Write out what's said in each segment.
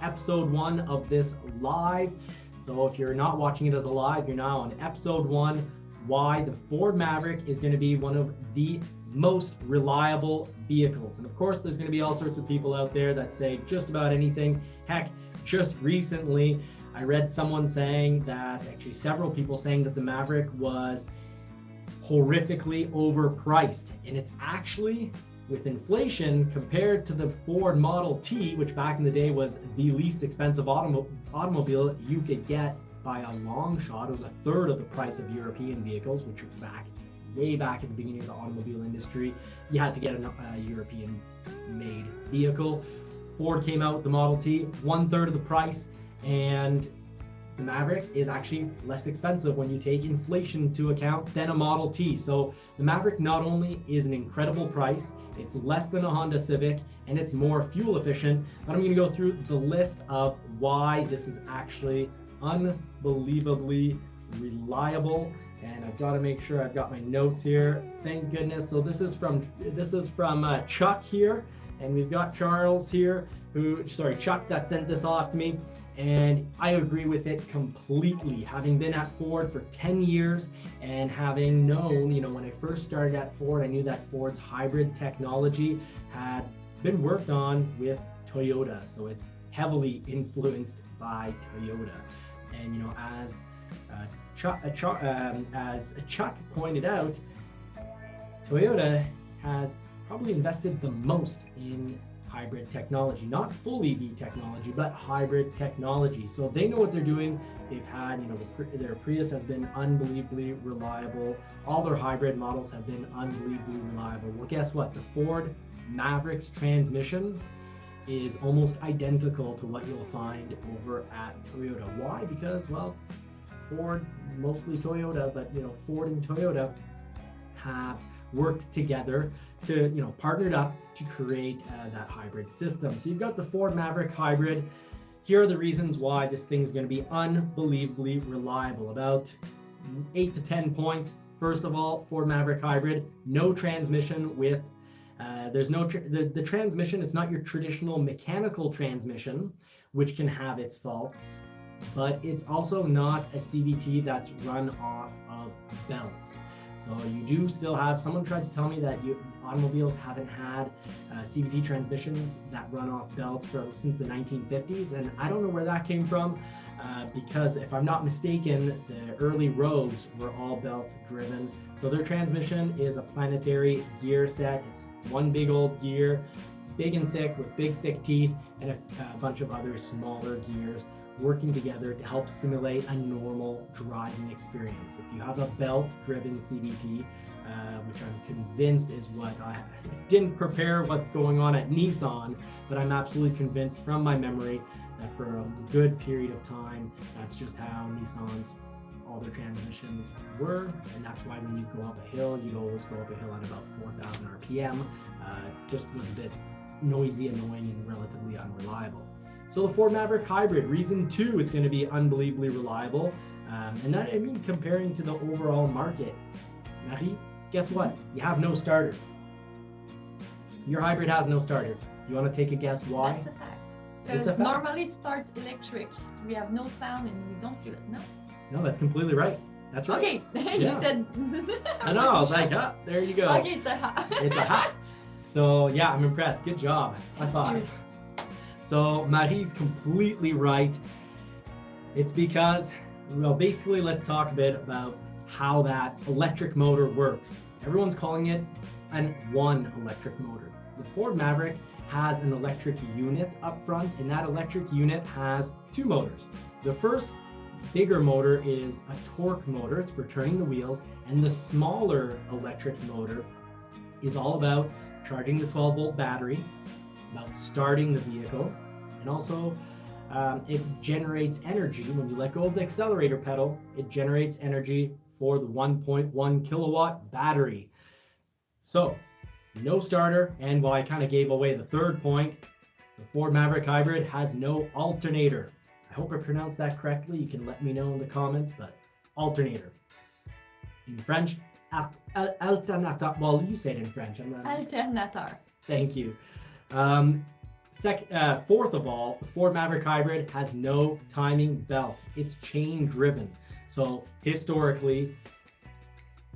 episode 1 of this live. So if you're not watching it as a live, you're now on episode 1, why the Ford Maverick is going to be one of the most reliable vehicles. And of course, there's going to be all sorts of people out there that say just about anything. Heck, just recently, I read someone saying that, actually several people saying that the Maverick was horrifically overpriced. And it's actually, with inflation, compared to the Ford Model T, which back in the day was the least expensive automobile you could get by a long shot. It was a third of the price of European vehicles, which were way back at the beginning of the automobile industry. You had to get a European-made vehicle. Ford came out with the Model T, 1/3 of the price, and the Maverick is actually less expensive when you take inflation into account than a Model T. So the Maverick not only is an incredible price, it's less than a Honda Civic, and it's more fuel efficient, but I'm gonna go through the list of why this is actually unbelievably reliable. And I've got to make sure I've got my notes here. Thank goodness. So this is from Chuck here, and we've got Charles here, Chuck that sent this off to me, and I agree with it completely. Having been at Ford for 10 years and having known, when I first started at Ford, I knew that Ford's hybrid technology had been worked on with Toyota, so it's heavily influenced by Toyota. And as Chuck pointed out, Toyota has probably invested the most in hybrid technology, not full EV technology, but hybrid technology. So they know what they're doing. They've had, their Prius has been unbelievably reliable. All their hybrid models have been unbelievably reliable. Well, guess what? The Ford Maverick's transmission is almost identical to what you'll find over at Toyota. Why? Because, Ford, mostly Toyota, but Ford and Toyota have worked together to, partnered up to create that hybrid system. So you've got the Ford Maverick hybrid. Here are the reasons why this thing is going to be unbelievably reliable. About 8 to 10 points. First of all, Ford Maverick hybrid, no transmission with there's no the transmission. It's not your traditional mechanical transmission, which can have its faults, but it's also not a CVT that's run off of belts. So you do still have, someone tried to tell me that automobiles haven't had CVT transmissions that run off belts since the 1950s, and I don't know where that came from, because if I'm not mistaken, the early Rogues were all belt driven. So their transmission is a planetary gear set. It's one big old gear, big and thick with big thick teeth, and a bunch of other smaller gears working together to help simulate a normal driving experience. If you have a belt-driven CVT, which I'm convinced is what I didn't prepare what's going on at Nissan, but I'm absolutely convinced from my memory that for a good period of time, that's just how Nissan's, all their transmissions were, and that's why when you go up a hill, you'd always go up a hill at about 4,000 RPM. Just was a bit noisy, annoying, and relatively unreliable. So the Ford Maverick hybrid, reason 2, it's going to be unbelievably reliable. And that, comparing to the overall market. Marie, guess what? You have no starter. Your hybrid has no starter. You want to take a guess why? That's a fact. Because normally it starts electric. We have no sound and we don't feel it. No, that's completely right. That's right. Okay, you said. I know, I was like, there you go. Okay, it's a ha. It's a ha. So yeah, I'm impressed. Good job. High five. So Marie's completely right. It's because, basically let's talk a bit about how that electric motor works. Everyone's calling it one electric motor. The Ford Maverick has an electric unit up front, and that electric unit has 2 motors. The first bigger motor is a torque motor. It's for turning the wheels, and the smaller electric motor is all about charging the 12-volt battery. It's about starting the vehicle, and also it generates energy. When you let go of the accelerator pedal, it generates energy for the 1.1 kilowatt battery. So no starter, and while I kind of gave away the third point, the Ford Maverick hybrid has no alternator. I hope I pronounced that correctly. You can let me know in the comments, but alternator. In French, alternateur. Well, you say it in French. Alternateur. Thank you. Fourth of all, the Ford Maverick Hybrid has no timing belt. It's chain driven. So historically,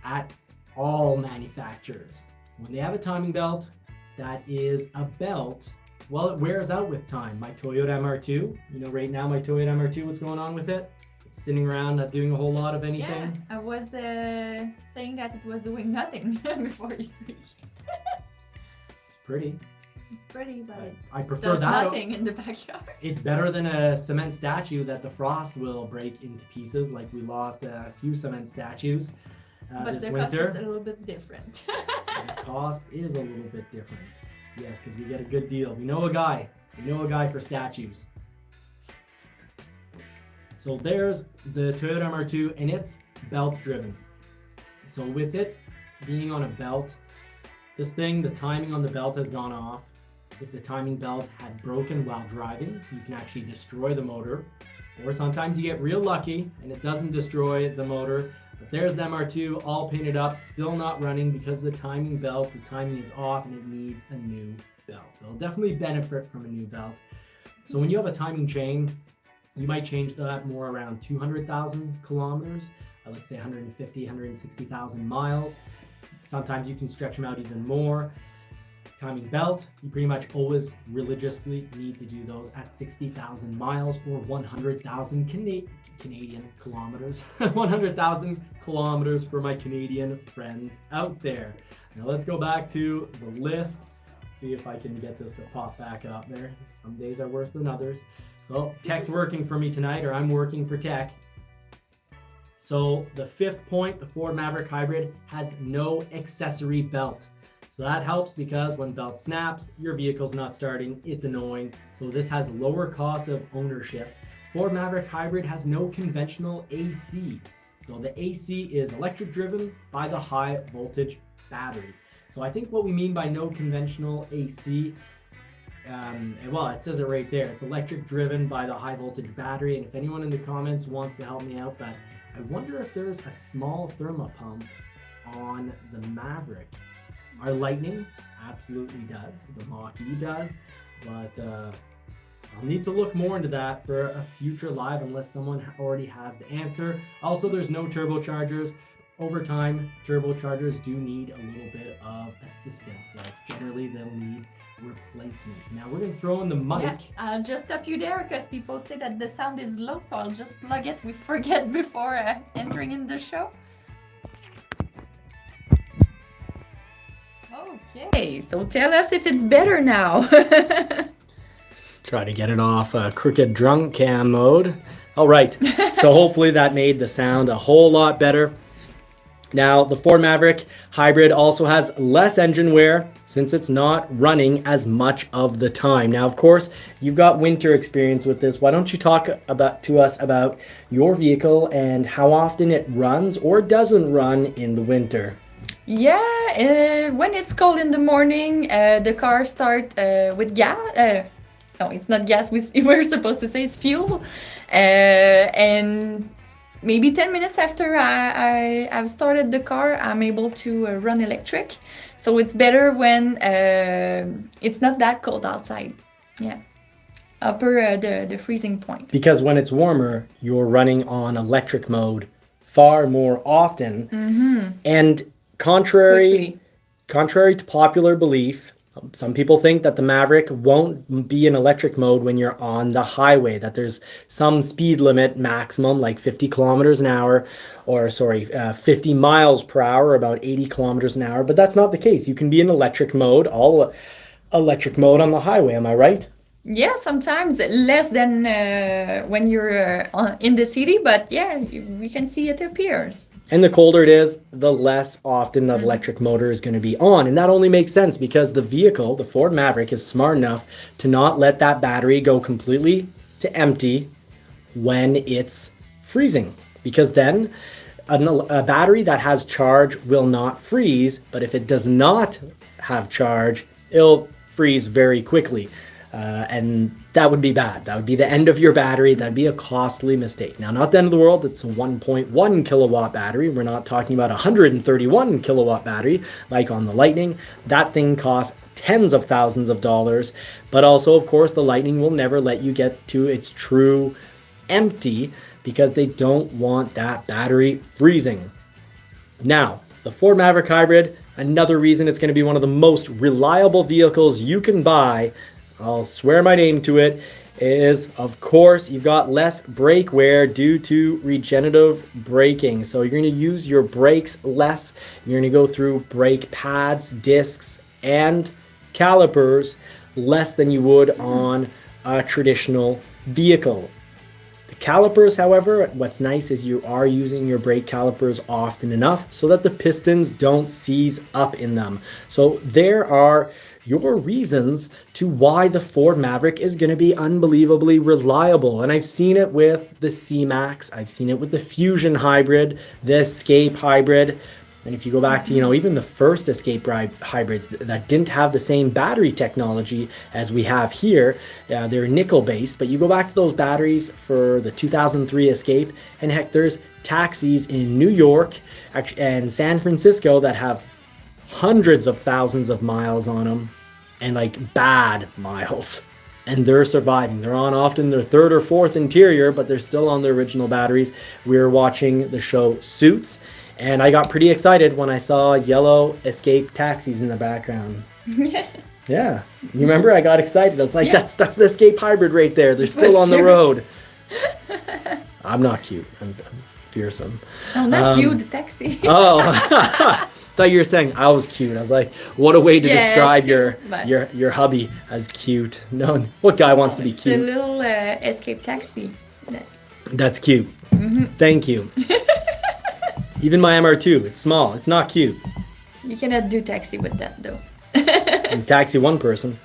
at all manufacturers, when they have a timing belt, that is a belt, well, it wears out with time. My Toyota MR2, you know, right now my Toyota MR2, what's going on with it? It's sitting around not doing a whole lot of anything. Yeah, I was saying that it was doing nothing before you speak. It's pretty. It's pretty, but I prefer there's that. nothing in the backyard. It's better than a cement statue that the frost will break into pieces, like we lost a few cement statues But this the winter. cost is a little bit different. The cost is a little bit different. Yes, because we get a good deal. We know a guy. We know a guy for statues. So there's the Toyota MR2, and it's belt driven. So with it being on a belt, this thing, the timing on the belt has gone off. If the timing belt had broken while driving, you can actually destroy the motor. Or sometimes you get real lucky and it doesn't destroy the motor. But there's the MR2 all painted up, still not running because the timing belt, the timing is off and it needs a new belt. It'll definitely benefit from a new belt. So when you have a timing chain, you might change that more around 200,000 kilometers, let's say 150, 160,000 miles. Sometimes you can stretch them out even more. Timing belt, you pretty much always religiously need to do those at 60,000 miles or 100,000 Canadian kilometers. 100,000 kilometers for my Canadian friends out there. Now let's go back to the list. See if I can get this to pop back up there. Some days are worse than others. So tech's working for me tonight, or I'm working for tech. So the fifth point, the Ford Maverick Hybrid has no accessory belt. So that helps because when belt snaps, your vehicle's not starting, it's annoying. So this has lower cost of ownership. Ford Maverick Hybrid has no conventional AC. So the AC is electric driven by the high voltage battery. So I think what we mean by no conventional AC, well, it says it right there. It's electric driven by the high voltage battery. And if anyone in the comments wants to help me out, but I wonder if there's a small thermopump on the Maverick. Our Lightning absolutely does. The Mach-E does. But I'll need to look more into that for a future live unless someone already has the answer. Also, there's no turbochargers. Over time, turbochargers do need a little bit of assistance. Like generally, they'll need replacement. Now we're going to throw in the mic. Yeah, I'll just stop you there because people say that the sound is low, so I'll just plug it. We forget before entering in the show. Okay, so tell us if it's better now. Try to get it off crooked drunk cam mode. All right, so hopefully that made the sound a whole lot better. Now, the Ford Maverick Hybrid also has less engine wear since it's not running as much of the time. Now, of course, you've got winter experience with this. Why don't you talk to us about your vehicle and how often it runs or doesn't run in the winter? Yeah, when it's cold in the morning, the car starts with gas. No, it's not gas. We're supposed to say it's fuel. And maybe 10 minutes after I've started the car, I'm able to run electric. So it's better when it's not that cold outside. Yeah, upper the freezing point. Because when it's warmer, you're running on electric mode far more often. Mm-hmm. And contrary to popular belief, some people think that the Maverick won't be in electric mode when you're on the highway, that there's some speed limit maximum, like 50 kilometers an hour, or 50 miles per hour, about 80 kilometers an hour. But that's not the case. You can be in electric mode, all electric mode on the highway. Am I right? Yeah, sometimes less than when you're in the city, but yeah, we can see it appears. And the colder it is, the less often the electric motor is going to be on. And that only makes sense because the vehicle, the Ford Maverick, is smart enough to not let that battery go completely to empty when it's freezing. Because then a battery that has charge will not freeze, but if it does not have charge, it'll freeze very quickly. And that would be bad. That would be the end of your battery. That'd be a costly mistake. Now, not the end of the world. It's a 1.1 kilowatt battery. We're not talking about a 131 kilowatt battery like on the Lightning. That thing costs tens of thousands of dollars. But also, of course, the Lightning will never let you get to its true empty because they don't want that battery freezing. Now, the Ford Maverick Hybrid, another reason it's going to be one of the most reliable vehicles you can buy, I'll swear my name to it, is, of course, you've got less brake wear due to regenerative braking. So you're going to use your brakes less. You're going to go through brake pads, discs, and calipers less than you would on a traditional vehicle. The calipers, however, what's nice is you are using your brake calipers often enough so that the pistons don't seize up in them. So there are your reasons to why the Ford Maverick is going to be unbelievably reliable. And I've seen it with the C-Max, I've seen it with the Fusion Hybrid, the Escape Hybrid. And if you go back to, even the first Escape hybrids that didn't have the same battery technology as we have here, they're nickel based, but you go back to those batteries for the 2003 Escape, and heck, there's taxis in New York and San Francisco that have hundreds of thousands of miles on them, and like bad miles. And they're surviving. They're on often their third or fourth interior, but they're still on their original batteries. We were watching the show Suits, and I got pretty excited when I saw yellow Escape taxis in the background. Yeah. You remember? I got excited. I was like, that's the Escape Hybrid right there. They're still on the road. I'm not cute. I'm fearsome. No, not you, the taxi. Oh. Thought you were saying I was cute. I was like, what a way to describe your hubby as cute. No, what guy wants to be cute? The little Escape taxi. That's cute. Thank you. Even my MR2, it's small. It's not cute. You cannot do taxi with that though. You taxi one person.